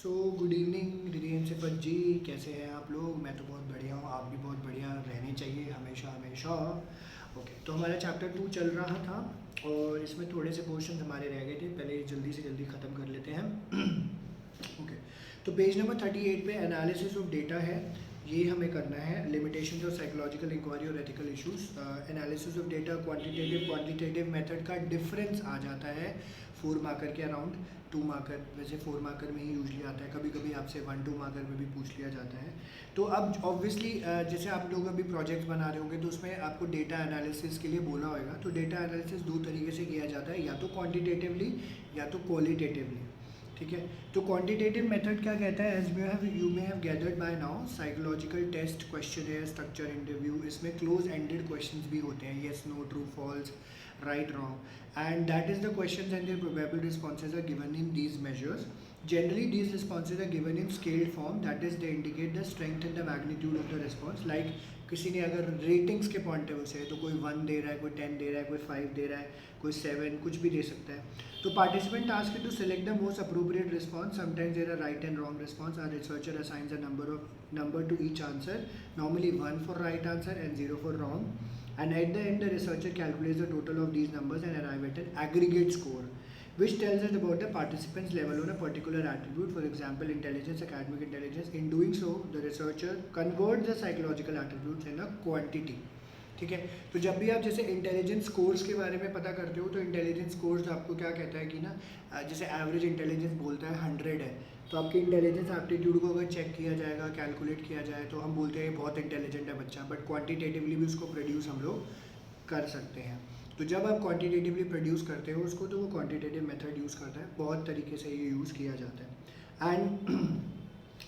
So good evening रिदेन सिफत जी, कैसे हैं आप लोग? मैं तो बहुत बढ़िया हूँ, आप भी बहुत बढ़िया रहने चाहिए हमेशा हमेशा। ओके, तो हमारा चैप्टर 2 चल रहा था और इसमें थोड़े से क्वेश्चन हमारे रह गए थे, पहले जल्दी से जल्दी ख़त्म कर लेते हैं। ओके, तो पेज नंबर 38 पे एनालिसिस ऑफ डेटा है, ये हमें करना है। लिमिटेशंस ऑफ साइकोलॉजिकल इंक्वायरी और ethical issues. Analysis of data quantitative quantitative method का डिफरेंस आ जाता है 4 मार्कर के अराउंड। 2 मार्कर, वैसे 4 मार्कर में ही यूजली आता है, कभी कभी आपसे 1-2 मार्कर में भी पूछ लिया जाता है। तो अब ऑब्वियसली जैसे आप लोग अभी प्रोजेक्ट बना रहे होंगे तो उसमें आपको डेटा एनालिसिस के लिए बोला होगा। तो डेटा एनालिसिस 2 तरीके से किया जाता है, या तो क्वान्टिटेटिवली या तो क्वालिटेटिवली। ठीक है, तो क्वांटिटेटिव मेथड क्या कहता है? As you may have gathered by now, psychological test, question structure interview, इसमें क्लोज एंडेड क्वेश्चंस भी होते हैं, yes no true false right wrong, and that is the questions and their probable responses are given in these measures. Generally, these responses are given in scaled form, that is, they indicate the strength and the magnitude of the response. Like किसी ने अगर ratings के point of view से, तो कोई 1 दे रहा है, कोई 10 दे रहा है, कोई 5 दे रहा है, कोई 7, कुछ भी दे सकता है. तो participant task to select the most appropriate response. Sometimes there are right and wrong response. Our researcher assigns a number to each answer, normally 1 for right answer and 0 for wrong, and at the end the researcher calculates the total of these numbers and arrive at an aggregate score which tells us about the participants' level on a particular attribute, for example intelligence, academic intelligence. In doing so, the researcher converts the psychological attributes in a quantity. ठीक है, तो जब भी आप जैसे intelligence scores के बारे में पता करते हो, तो इंटेलिजेंस स्कोर्स आपको क्या कहता है कि ना, जैसे एवरेज इंटेलिजेंस बोलता है 100 है, तो आपके इंटेलिजेंस एप्टीट्यूड को अगर चेक किया जाएगा, कैलकुलेट किया जाए, तो हम बोलते हैं बहुत इंटेलिजेंट है बच्चा, बट क्वान्टिटेटिवली भी उसको प्रोड्यूस हम लोग कर सकते हैं. तो जब आप क्वांटिटेटिवली प्रोड्यूस करते हो उसको, तो वो क्वांटिटेटिव मेथड यूज़ करता है. बहुत तरीके से ये यूज़ किया जाता है. एंड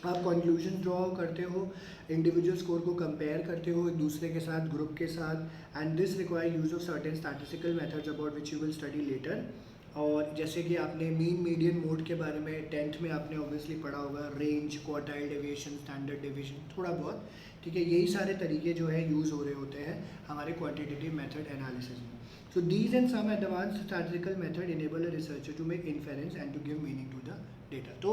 आप कंक्लूजन ड्रॉ करते हो, इंडिविजुअल स्कोर को कंपेयर करते हो एक दूसरे के साथ, ग्रुप के साथ, and this require use of certain statistical methods about which you will study letter. और जैसे कि आपने मीन मीडियन मोड के बारे में 10th में आपने ऑब्वियसली पढ़ा होगा, range, quartile deviation, standard deviation, थोड़ा बहुत. ठीक है, यही सारे तरीके जो है यूज़ हो रहे होते हैं हमारे क्वांटिटेटिव मेथड एनालिसिस में. So these and some advanced statistical method enable a researcher to make inference and to give meaning to the data. तो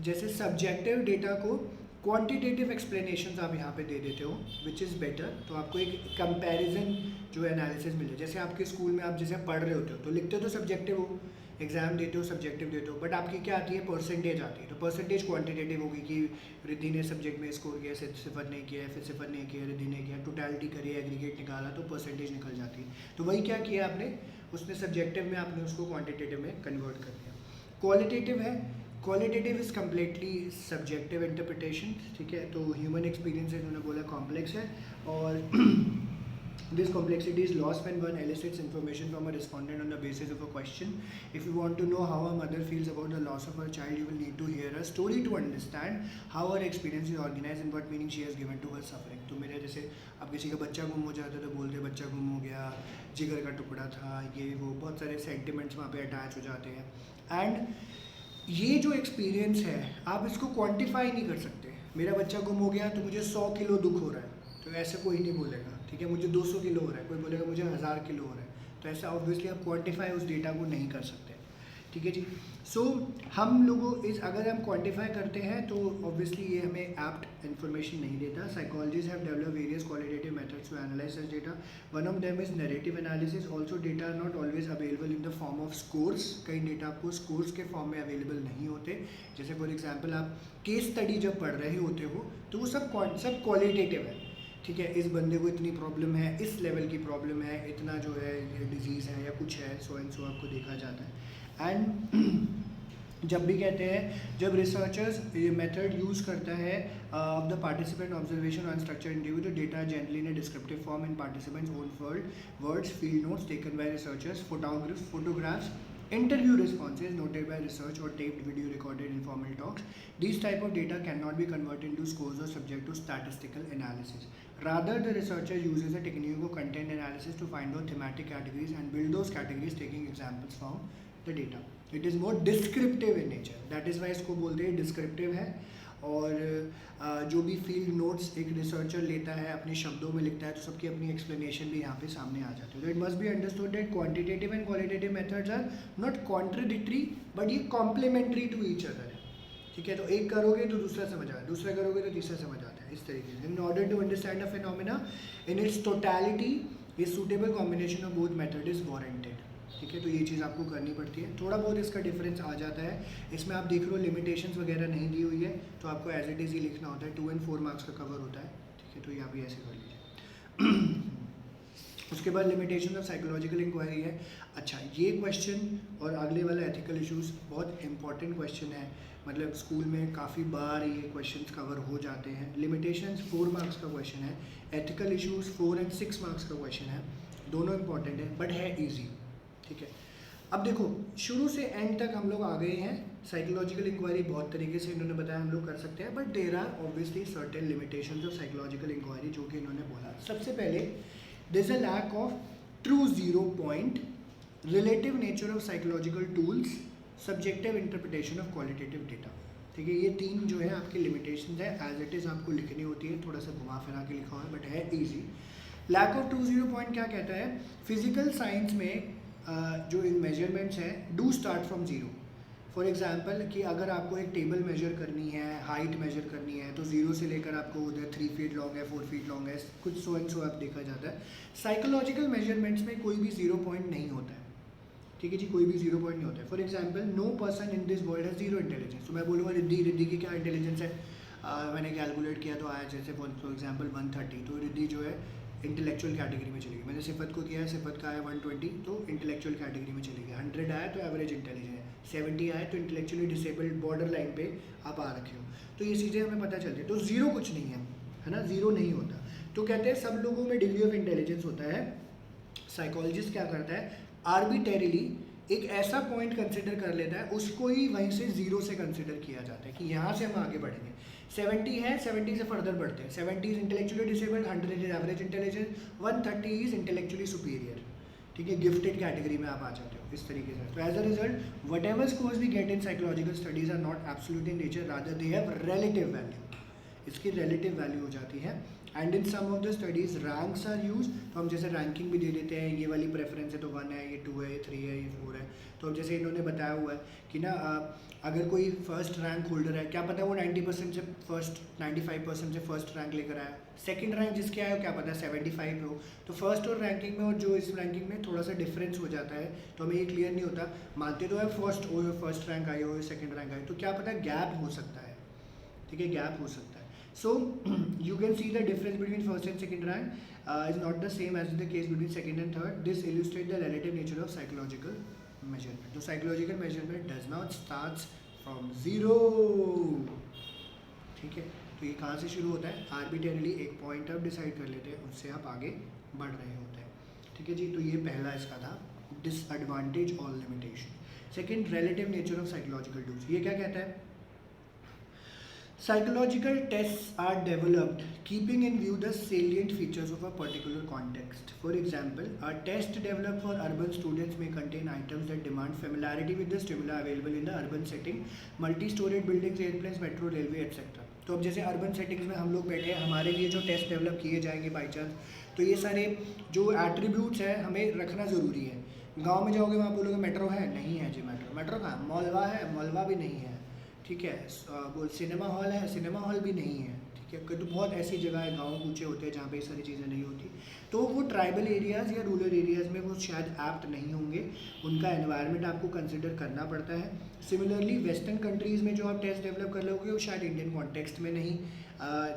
जैसे सब्जेक्टिव डेटा को क्वांटिटेटिव एक्सप्लेनेशंस आप यहाँ पे दे देते हो, विच इज़ बेटर. तो आपको एक कंपैरिजन जो एनालिसिस मिले. जैसे आपके स्कूल में आप जैसे पढ़ रहे होते हो, तो लिखते हो तो सब्जेक्टिव हो, एग्जाम देते हो सब्जेक्टिव देते हो, बट आपकी क्या आती है? परसेंटेज आती है. तो परसेंटेज क्वांटिटेटिव होगी कि रिद्धि ने सब्जेक्ट में स्कोर किया, सिफर ने किया, फिर सिफर ने किया, रिद्धि ने किया, टोटलिटी करी, एग्रीगेट निकाला, तो परसेंटेज निकल जाती है. तो वही क्या किया आपने, उसने सब्जेक्टिव में आपने उसको क्वान्टिटेटिव में कन्वर्ट कर दिया. क्वालिटेटिव है, qualitative is completely subjective interpretation. ठीक है, तो ह्यूमन एक्सपीरियंस उन्होंने बोला कॉम्प्लेक्स है, और this complexity is lost when one elicits information from a respondent on the basis of a question. If you want to know how a mother feels about the loss of her child, you will need to hear a story to understand how her experience is organized and what meaning she has given to her suffering. तो मेरे जैसे अब किसी का बच्चा गुम हो जाता है तो बोलते बच्चा गुम हो गया, जिगर का टुकड़ा था, ये वो बहुत सारे सेंटिमेंट्स वहाँ पे अटैच हो जाते हैं. एंड ये जो एक्सपीरियंस है आप इसको क्वान्टिफाई नहीं कर सकते. मेरा बच्चा गुम हो गया तो मुझे 100 किलो दुख हो रहा है, तो ऐसे कोई नहीं बोलेगा. ठीक है, मुझे 200 किलो हो रहा है, कोई बोलेगा मुझे 1000 किलो हो रहा है. तो ऐसा ऑब्वियसली आप क्वांटिफाई उस डेटा को नहीं कर सकते. ठीक है जी. सो हम लोगों इस अगर हम क्वांटिफाई करते हैं तो ऑब्वियसली ये हमें एप्ट इन्फॉर्मेशन नहीं देता. Psychologist have develop various qualitative methods to analyse such data. One of them is narrative analysis. Also data are not always available in the form of scores. कई data आपको scores के form में available नहीं होते. जैसे for example आप case study जब पढ़ रहे होते हो तो वो सब क्वालिटेटिव है. ठीक है, इस बंदे को इतनी प्रॉब्लम है, इस लेवल की प्रॉब्लम है, इतना जो है डिजीज़ है या कुछ है, सो एंड सो आपको देखा जाता है. एंड जब भी कहते हैं, जब रिसर्चर्स ये मेथड यूज़ करता है of the participant observation on structure interview, the data generally in descriptive form in participants own words, field notes taken by researchers, photographs, interview responses noted by research or taped video recorded informal talks. These type of data cannot be converted into scores or subject to statistical analysis. Rather, the researcher uses a technique of content analysis to find out thematic categories and build those categories taking examples from the data. It is more descriptive in nature. That is why इसको बोलते हैं descriptive है. और जो भी field notes एक researcher लेता है अपने शब्दों में लिखता है, तो सबकी अपनी एक्सप्लेनेशन भी यहाँ पे सामने आ जाती है. तो it must be understood that quantitative and qualitative methods are not contradictory, but ये कॉम्प्लीमेंट्री टू ईच अदर है. ठीक है, तो एक करोगे तो दूसरा समझ आता है, दूसरा करोगे तो तीसरा समझ आता है, इस तरीके से। In order to understand a phenomena in its totality ये suitable combination of both method is warranted. ठीक है, तो ये चीज़ आपको करनी पड़ती है। थोड़ा बहुत इसका डिफरेंस आ जाता है, इसमें आप देख रहे हो लिमिटेशंस वगैरह नहीं दी हुई है, तो आपको एज इट इज़ ही लिखना होता है। 2 and 4 मार्क्स का कवर होता है। ठीक है, तो यहाँ भी ऐसे कर लीजिए। उसके बाद लिमिटेशन ऑफ साइकोलॉजिकल इंक्वायरी है। अच्छा, ये क्वेश्चन और अगले वाला एथिकल इश्यूज बहुत इंपॉर्टेंट क्वेश्चन है, मतलब स्कूल में काफ़ी बार ये क्वेश्चंस कवर हो जाते हैं। लिमिटेशंस 4 मार्क्स का क्वेश्चन है, एथिकल इश्यूज 4 and 6 मार्क्स का क्वेश्चन है, दोनों इंपॉर्टेंट है बट है ईजी। ठीक है, अब देखो शुरू से एंड तक हम लोग आ गए हैं। साइकोलॉजिकल इंक्वायरी बहुत तरीके से इन्होंने बताया हम लोग कर सकते हैं, but there are obviously certain limitations of psychological inquiry जो कि इन्होंने बोला। सबसे पहले there is a lack of true zero point, relative nature of psychological tools, subjective interpretation of qualitative data. ठीक है, ये 3 जो है आपकी लिमिटेशंस है, एज इट इज़ आपको लिखनी होती है, थोड़ा सा घुमा फिरा के लिखा हुआ है बट है easy. Lack of true zero point क्या कहता है, फिजिकल साइंस में जो इन मेजरमेंट्स हैं do start from zero. For example कि अगर आपको एक टेबल मेजर करनी है, हाइट मेजर करनी है, तो ज़ीरो से लेकर आपको उधर 3 फीट लॉन्ग है, 4 फीट लॉन्ग है, कुछ सो एंड सो आप देखा जाता है। साइकोलॉजिकल मेजरमेंट्स में कोई भी ज़ीरो पॉइंट नहीं होता है। ठीक है जी, कोई भी ज़ीरो पॉइंट नहीं होता है। For example no person in this world has zero intelligence. तो मैं बोलूँगा रिद्धि की क्या इंटेलिजेंस है, मैंने कैलकुलेट किया तो आया जैसे फॉर एग्जांपल 130, तो रिद्धि जो है इंटेलेक्चुअल कैटेगरी में चली गई। मैंने सिफत को किया है, सिफत का आया 120 तो इंटेलेक्चुअल कैटेगरी में चली गई। 100 आया तो एवरेज इंटेलिजेंस है, 70 आया तो इंटेलेक्चुअली डिसेबल्ड बॉर्डर लाइन पे आप आ रखे हो। तो ये चीज़ें हमें पता चलती है। तो ज़ीरो कुछ नहीं है ना, ज़ीरो नहीं होता। तो कहते हैं सब लोगों में डिग्री ऑफ इंटेलिजेंस होता है। साइकोलॉजिस्ट क्या करता है, आर्बिटरीली एक ऐसा पॉइंट कंसिडर कर लेता है, उसको ही वहीं से ज़ीरो से कंसिडर किया जाता है कि यहाँ से हम आगे बढ़ेंगे। 70 है, 70 से फर्दर बढ़ते हैं। 70 is intellectually disabled, 100 is average intelligence, 130 is intellectually superior. ठीक है, गिफ्टेड कैटेगरी में आप आ जाते हो इस तरीके से। तो as a result whatever scores we get in psychological studies are not absolute in nature, rather they have relative value. इसकी रिलेटिव वैल्यू हो जाती है। And in some of the studies ranks are use, तो हम जैसे ranking भी दे देते हैं, ये वाली प्रेफरेंस है तो 1 है, ये 2 है, ये 3 है, ये 4 है। तो अब जैसे इन्होंने बताया हुआ है कि ना अगर कोई फर्स्ट रैंक होल्डर है, क्या पता वो 90% से फर्स्ट 95% से फर्स्ट रैंक लेकर आया, सेकंड रैंक जिसके आया हो क्या पता 75 हो। तो फर्स्ट और रैंकिंग में और जो इस रैंकिंग में थोड़ा सा डिफरेंस हो जाता है, तो हमें ये क्लियर नहीं होता। मानते तो है फर्स्ट रैंक आई हो, सेकंड रैंक आई, तो क्या पता गैप हो सकता है। ठीक है, गैप हो सकता है। So you can see the difference between first and second rank is not the same as the case between second and third. This illustrates the relative nature of psychological measurement. So psychological measurement does not start from zero. ठीक है, तो ये कहाँ से शुरू होता है, आर्बिटरीली एक पॉइंट आप डिसाइड कर लेते हैं, उससे आप आगे बढ़ रहे होते हैं। ठीक है जी, तो ये पहला इसका था डिसएडवांटेज और limitation. Second, relative nature of psychological tools. ये क्या कहता है, psychological tests are developed keeping in view the salient features of a particular context. For example, a test developed for urban students may contain items that demand familiarity with the stimuli available in the urban setting, multi-storied buildings, airplanes, metro, railway, etc. तो अब जैसे urban settings में हम लोग बैठे हैं, हमारे लिए जो टेस्ट डेवलप किए जाएंगे बाई चांस, तो ये सारे जो एट्रीब्यूट्स हैं हमें रखना ज़रूरी है। गाँव में जाओगे वहाँ बोलोगे मेट्रो है, नहीं है जी मेट्रो, मेट्रो कहाँ, मॉलवा है, मॉलवा भी नहीं है। ठीक है, वो सिनेमा हॉल है, सिनेमा हॉल भी नहीं है। ठीक है, तो बहुत ऐसी जगह है, गाँव कूचे होते हैं जहाँ पे ये सारी चीज़ें नहीं होती। तो वो ट्राइबल एरियाज़ या रूरल एरियाज़ में वो शायद एप्ट नहीं होंगे, उनका एनवायरनमेंट आपको कंसिडर करना पड़ता है। सिमिलरली वेस्टर्न कंट्रीज़ में जो आप टेस्ट डेवलप कर लोगे वो शायद इंडियन कॉन्टेक्स्ट में नहीं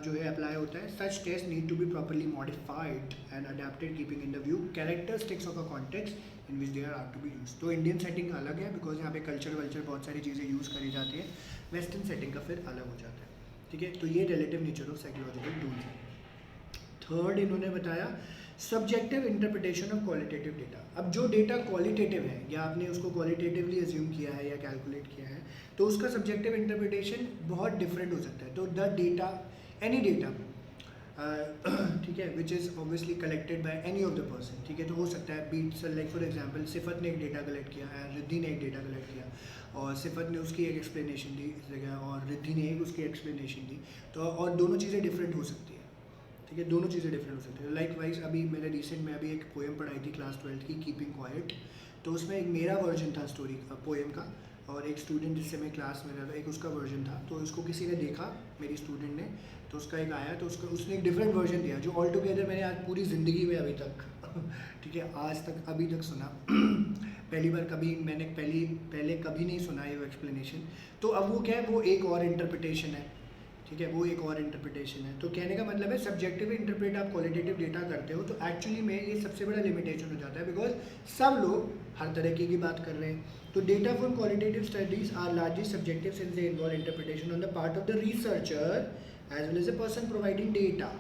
जो है अप्लाई होता है। Such test need to be properly modified and adapted keeping in the view characteristics of a context in which they are to be use. तो इंडियन सेटिंग अलग है बिकॉज यहाँ पे कल्चर वल्चर बहुत सारी चीज़ें यूज़ करी जाती है, वेस्टर्न सेटिंग का फिर अलग हो जाता है। ठीक है, तो ये relative nature of psychological tools है। थर्ड इन्होंने बताया subjective interpretation of qualitative data. अब जो डेटा क्वालिटेटिव है या आपने उसको क्वालिटेटिवली अज्यूम किया है या कैलकुलेट किया है, तो उसका सब्जेक्टिव इंटरप्रिटेशन बहुत डिफरेंट हो सकता है। तो द डेटा, एनी डेटा, ठीक है, which is obviously collected by any of the person. ठीक है, तो हो सकता है बीट्स लाइक फॉर एग्जांपल सिफत ने एक डेटा कलेक्ट किया है, रिद्धि ने एक डेटा कलेक्ट किया और सिफत ने उसकी एक एक्सप्लेनेशन दी इस जगह और रिद्धि ने एक उसकी एक्सप्लेनेशन दी। तो और दोनों चीज़ें डिफरेंट हो सकती है। ठीक है, दोनों चीज़ें डिफरेंट हो सकती है। लाइक वाइज अभी मैंने रिसेंट में अभी एक पोएम पढ़ाई थी क्लास 12th की, कीपिंग क्वाइट। तो उसमें एक मेरा वर्जन था स्टोरी पोएम का, और एक स्टूडेंट जिससे मैं क्लास में रहता, एक उसका वर्जन था, तो उसको किसी ने देखा, मेरी स्टूडेंट ने, तो उसका एक आया, तो उसने एक डिफरेंट वर्जन दिया जो ऑल टुगेदर मैंने आज पूरी ज़िंदगी में अभी तक ठीक है, आज तक अभी तक सुना पहली बार कभी मैंने पहले कभी नहीं सुना ये एक्सप्लेनेशन। तो अब वो क्या है, वो एक और इंटरप्रिटेशन है, ठीक है, वो एक और इंटरप्रिटेशन है। तो कहने का मतलब है सब्जेक्टिव इंटरप्रेट आप क्वालिटेटिव डेटा करते हो, तो एक्चुअली में ये सबसे बड़ा लिमिटेशन हो जाता है, बिकॉज सब लोग हर तरीके की बात कर रहे हैं। तो data from qualitative studies are largely subjective since they involve interpretation on the part of the researcher as well as the person providing data,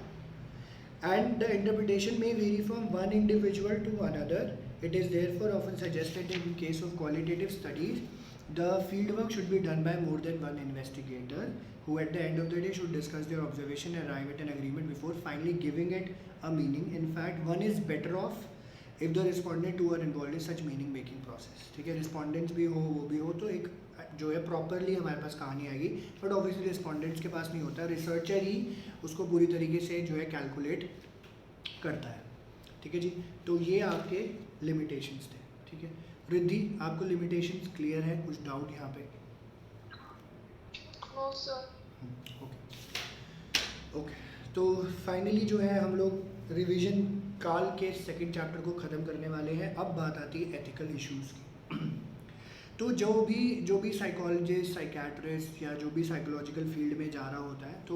and the interpretation may vary from one individual to another. It is therefore often suggested that in case of qualitative studies, the fieldwork should be done by more than one investigator, who at the end of the day should discuss their observation and arrive at an agreement before finally giving it a meaning. In fact, one is better off if the respondent who are involved in such meaning making process, ठीक है, respondents भी हो, वो भी हो, तो एक जो है प्रॉपरली हमारे पास कहानी आएगी। बट ऑब्वियसली रिस्पॉन्डेंट्स के पास नहीं होता, रिसर्चर ही उसको पूरी तरीके से जो है कैलकुलेट करता है, ठीक है जी। तो ये आपके लिमिटेशंस थे, ठीक है। रिद्धि, आपको लिमिटेशंस क्लियर है, कुछ डाउट यहाँ पे? No sir. ओके, तो फाइनली जो है हम लोग रिवीजन काल के सेकंड चैप्टर को ख़त्म करने वाले हैं। अब बात आती है एथिकल इश्यूज़ की। तो जो भी साइकोलॉजिस्ट, साइकेट्रिस्ट या जो भी साइकोलॉजिकल फील्ड में जा रहा होता है, तो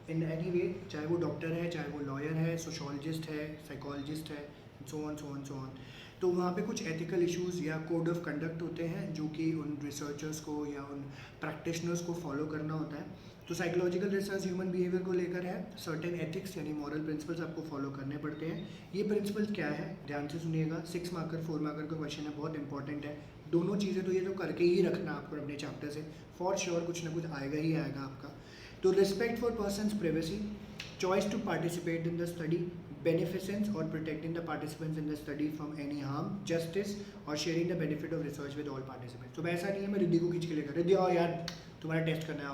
इन एनी वे, चाहे वो डॉक्टर है, चाहे वो लॉयर है, सोशोलॉजिस्ट है, साइकोलॉजिस्ट है, सो ऑन, तो वहाँ पे कुछ एथिकल इश्यूज़ या कोड ऑफ कंडक्ट होते हैं जो कि उन रिसर्चर्स को या उन प्रैक्टिशनर्स को फॉलो करना होता है। तो साइकोलॉजिकल रिसर्च ह्यूमन बिहेवियर को लेकर है, सर्टेन एथिक्स यानी मॉरल प्रिंसिपल्स आपको फॉलो करने पड़ते हैं। ये प्रिंसिपल्स क्या है, ध्यान से सुनिएगा, 6 मार्कर 4 मार्कर का क्वेश्चन है, बहुत इंपॉर्टेंट है। दोनों चीज़ें तो ये तो करके ही रखना आपको अपने चैप्टर से, फॉर श्योर कुछ ना कुछ आएगा ही आएगा आपका। तो respect for persons privacy, choice to participate in the study, beneficence or protecting the participants in the study from any harm, justice or sharing the benefit of research with all participants। तो ऐसा नहीं है मैं रिद्धि को खींच के लेकर, रिद्धि आओ यार तुम्हारा टेस्ट करना है,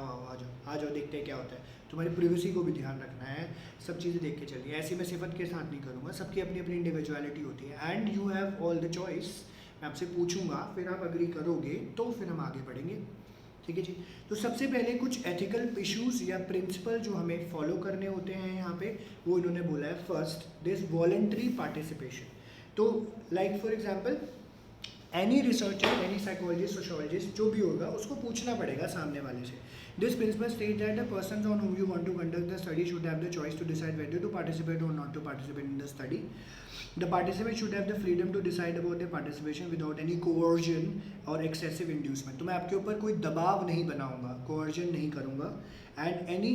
आ जाओ देखते हैं क्या होता है। तुम्हारी प्रिवेसी को भी ध्यान रखना है, सब चीज़ें देख के चलिए। ऐसी मैं सिफत के साथ नहीं करूँगा, सबकी अपनी अपनी इंडिविजुअलिटी होती है and you have all the choice. मैं आपसे पूछूंगा, फिर आप अग्री करोगे तो फिर हम आगे बढ़ेंगे, ठीक है जी। तो सबसे पहले कुछ एथिकल इश्यूज़ या प्रिंसिपल जो हमें फॉलो करने होते हैं यहाँ पे, वो इन्होंने बोला है। First, this voluntary participation. तो like for example any researcher, any psychologist, sociologist जो भी होगा उसको पूछना पड़ेगा सामने वाले से। This principle state that the person on whom you want to conduct the study should have the choice to decide whether to participate or not to participate in the study. The participant should have the freedom to decide about their participation without any coercion or excessive inducement। तो मैं आपके ऊपर कोई दबाव नहीं बनाऊंगा, coercion नहीं करूंगा। एंड एनी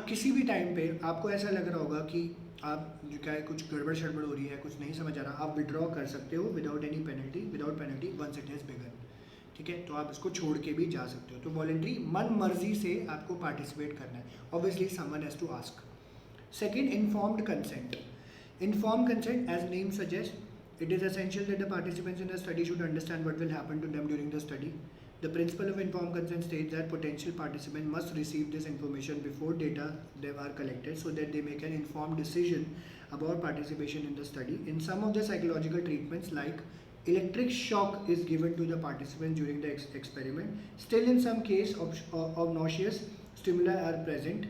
किसी भी टाइम पे आपको ऐसा लग रहा होगा कि आप जो क्या है कुछ गड़बड़ शड़बड़ हो रही है, कुछ नहीं समझ आ रहा, आप विड्रॉ कर सकते हो without any penalty, without penalty once it has begun, ठीक है। तो आप इसको छोड़ के भी जा सकते हो। तो वॉलंटरी, मन मर्जी से आपको पार्टिसिपेट करना है। Obviously someone has to ask. Second, informed consent. Informed consent, as name suggests, it is essential that the participants in the study should understand what will happen to them during the study. The principle of informed consent states that potential participants must receive this information before data they are collected so that they make an informed decision about participation in the study. In some of the psychological treatments like electric shock is given to the participants during the experiment. Still in some case of nauseous stimuli are present.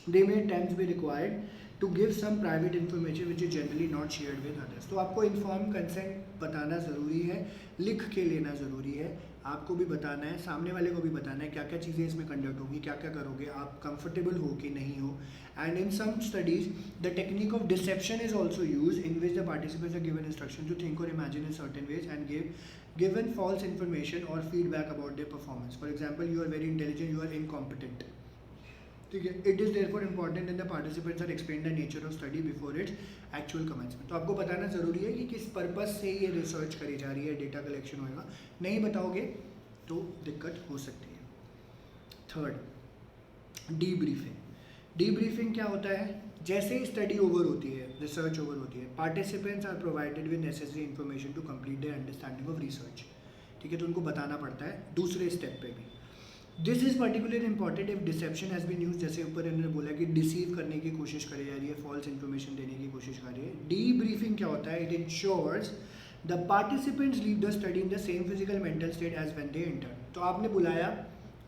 They may at times be required to give some private information which is generally not shared with others। तो आपको inform consent बताना ज़रूरी है, लिख के लेना ज़रूरी है, आपको भी बताना है, सामने वाले को भी बताना है क्या क्या चीज़ें इसमें कंडक्ट होगी, क्या क्या करोगे, आप कंफर्टेबल हो कि नहीं हो। And in some studies the technique of deception is also use in which the participants are given instruction to think or imagine in certain ways and given false information or feedback about their performance. For example, you are very intelligent, you are incompetent, ठीक है। It is therefore important in the participants are explain the nature of study before its actual commencement. तो आपको बताना ज़रूरी है कि किस purpose से ये रिसर्च करी जा रही है, डेटा कलेक्शन होएगा। नहीं बताओगे तो दिक्कत हो सकती है। Third, debriefing. डीब्रीफिंग क्या होता है? जैसे ही स्टडी ओवर होती है, रिसर्च ओवर होती है, participants are provided with necessary information to complete their understanding of research, ठीक है। तो उनको बताना पड़ता है दूसरे स्टेप पे भी। This is particularly important if deception has been use, जैसे ऊपर इन्होंने बोला कि डिसीव करने की कोशिश करी जा रही है, फॉल्स इन्फॉर्मेशन देने की कोशिश कर रही है। डीब्रीफिंग क्या होता है? It ensures the participants leave the study in the same physical mental state as when they enter. तो आपने बुलाया,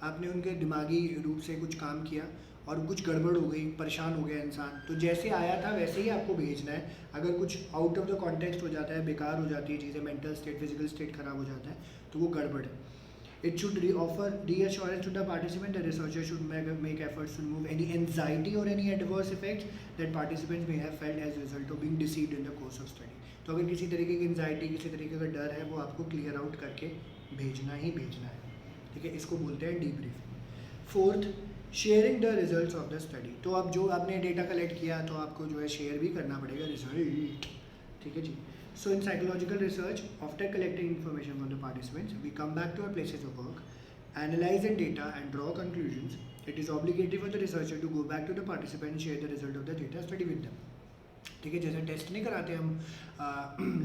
आपने उनके दिमागी रूप से कुछ काम किया और कुछ गड़बड़ हो गई, परेशान हो गया इंसान, तो जैसे आया था वैसे ही आपको भेजना है। अगर कुछ आउट ऑफ द कॉन्टेक्स्ट हो जाता है, बेकार हो जाती है चीज़ें, मेंटल स्टेट, फिजिकल स्टेट खराब हो जाता है, तो वो गड़बड़ है। It should offer reassurance to the participant. The researcher should make efforts to remove any anxiety or any adverse effects that participants may have felt as a result of being deceived in the course of study. तो अगर किसी तरीके की anxiety, किसी तरीके का डर है, वो आपको क्लियर आउट करके भेजना ही भेजना है, ठीक है। इसको बोलते हैं debrief. Fourth, sharing the results of the study. तो अब जो आपने डेटा कलेक्ट किया तो आपको जो है शेयर भी करना पड़ेगा रिजल्ट, ठीक है जी। So in psychological research, after collecting information from the participants, we come back to our places of work, analyze the data and draw conclusions. It is obligatory for the researcher to go back to the participant and share the result of the data study with them. ठीक है, जैसे test नहीं कराते हम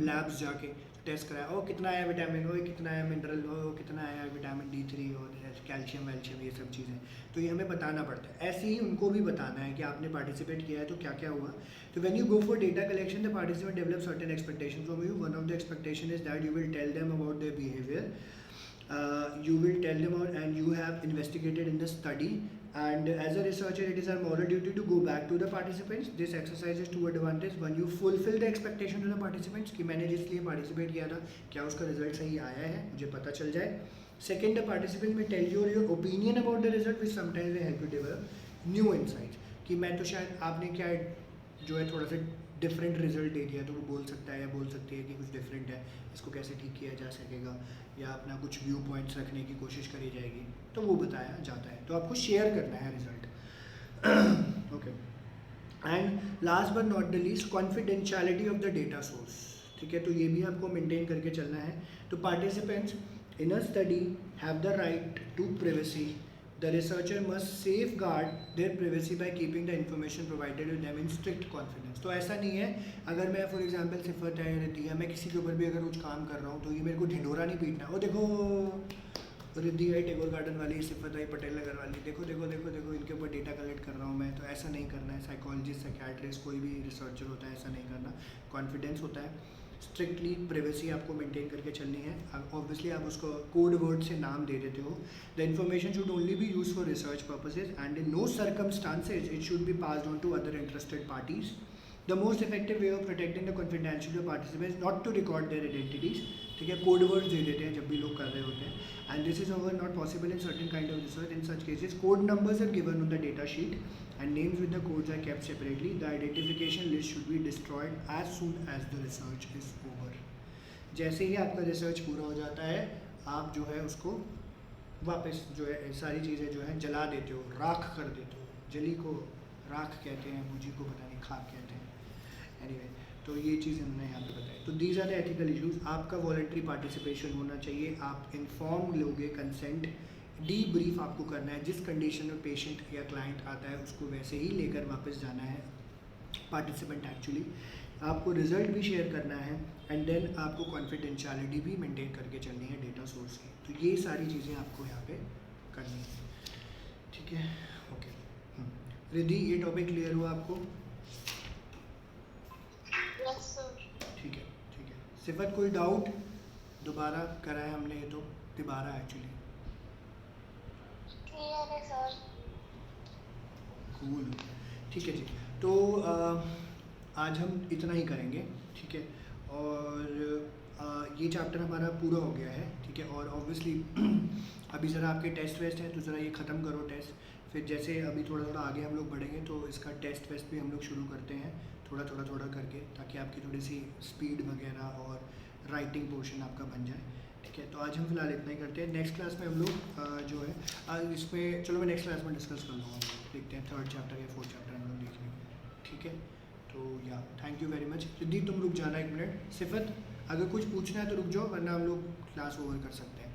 labs जाके, test कराया, ओ कितना आया विटामिन, ओ कितना आया मिनरल, ओ कितना आया विटामिन D3 और कैल्शियम वैल्शियम, ये सब चीज़ें, तो ये हमें बताना पड़ता है। ऐसे ही उनको भी बताना है कि आपने पार्टिसिपेट किया है तो क्या क्या हुआ। तो when you go for data collection, the participant develop certain expectation from you. One of the expectation is that you will tell them about their behaviour, you will tell them out and you have investigated in the study, and as a researcher it is our moral duty to go back to the participants. This exercise is to advantage when you fulfill the expectation to the participants कि मैंने जिस लिए participate किया था क्या उसका result सही आया है, मुझे पता चल जाए। Second, the participant may tell you your opinion about the result, which sometimes will help you develop new insights कि मैं तो शायद आपने क्या जो है थोड़ा सा डिफरेंट रिजल्ट दे दिया, तो वो बोल सकता है या बोल सकती है कि कुछ डिफरेंट है, इसको कैसे ठीक किया जा सकेगा, या अपना कुछ व्यू पॉइंट्स रखने की कोशिश करी जाएगी, तो वो बताया जाता है। तो आपको शेयर करना है result, okay. And last but not the least, confidentiality of the data source, ठीक है, तो ये भी आपको मेंटेन करके चलना है। तो participants in a study have the right to privacy. The researcher must safeguard their privacy by keeping the information provided to them in strict confidence. तो ऐसा नहीं है, अगर मैं फॉर एग्जांपल सिफत है रिद्धि है, मैं किसी के ऊपर भी अगर कुछ काम कर रहा हूँ तो ये मेरे को ढिंढोरा नहीं पीटना, ओ देखो रिद्धि आई टैगोर गार्डन वाली, सिफत आई पटेल नगर वाली, देखो देखो देखो देखो इनके ऊपर डेटा कलेक्ट कर रहा हूँ मैं, तो ऐसा नहीं करना है। साइकोलॉजिस्ट, साइकियाट्रिस्ट, कोई भी रिसर्चर होता है, ऐसा नहीं करना। कॉन्फिडेंस होता है, स्ट्रिक्टली प्राइवेसी आपको मेंटेन करके चलनी है। ऑब्वियसली आप उसको कोड वर्ड से नाम दे देते हो। The information should only be use for research purposes and in no circumstances it should be passed on to other interested parties. The most effective way of protecting the confidentiality of participants not to record their identities, ठीक है, code words दे देते हैं जब भी लोग कर रहे होते हैं, and this is over not possible in certain kind of research. In such cases code numbers are given on the data sheet and names with the codes are kept separately. The identification list should be destroyed as soon as the research is over. जैसे ही आपका research पूरा हो जाता है, आप जो है उसको वापस जो है सारी चीज़ें जो है जला देते हो, राख कर देते हो। जली को राख कहते हैं, बूझी को पता नहीं खाक कहते हैं। एनीवे, तो ये चीज़ हमने यहाँ पे बताई। तो these are the ethical issues. आपका वॉलंटरी पार्टिसिपेशन होना चाहिए, आप इन्फॉर्म लोगे, कंसेंट, डीब्रीफ आपको करना है। जिस कंडीशन में पेशेंट या क्लाइंट आता है उसको वैसे ही लेकर वापस जाना है पार्टिसिपेंट एक्चुअली। आपको रिजल्ट भी शेयर करना है एंड देन आपको कॉन्फिडेंशियलिटी भी मेंटेन करके चलनी है डेटा सोर्स की। तो ये सारी चीज़ें आपको यहाँ पे करनी है, ठीक है, ओके। रिद्धि, ये टॉपिक क्लियर हुआ आपको? Yes sir. ठीक है, ठीक है। सिफत, कोई डाउट? दोबारा कराया हमने ये तो, दोबारा एक्चुअली क्लियर है सर। कूल, ठीक है जी। तो आज हम इतना ही करेंगे, ठीक है, और ये चैप्टर हमारा पूरा हो गया है, ठीक है। और ऑब्वियसली अभी ज़रा आपके टेस्ट वेस्ट हैं, तो ज़रा ये ख़त्म करो टेस्ट, फिर जैसे अभी थोड़ा थोड़ा आगे हम लोग बढ़ेंगे तो इसका टेस्ट वेस्ट भी हम लोग शुरू करते हैं थोड़ा थोड़ा थोड़ा करके, ताकि आपकी थोड़ी सी स्पीड वगैरह और राइटिंग पोर्शन आपका बन जाए, ठीक है। तो आज हम फिलहाल इतना ही करते हैं। नेक्स्ट क्लास में हम लोग जो है इसमें, चलो मैं नेक्स्ट क्लास में डिस्कस कर लूँगा, देखते हैं 3rd चैप्टर या 4th चैप्टर हम लोग देख लेंगे, ठीक है। तो या thank you very much. Riddhi, तुम रुक जाना 1 मिनट। सिफत, अगर कुछ पूछना है तो रुक जाओ, वरना हम लोग क्लास ओवर कर सकते हैं।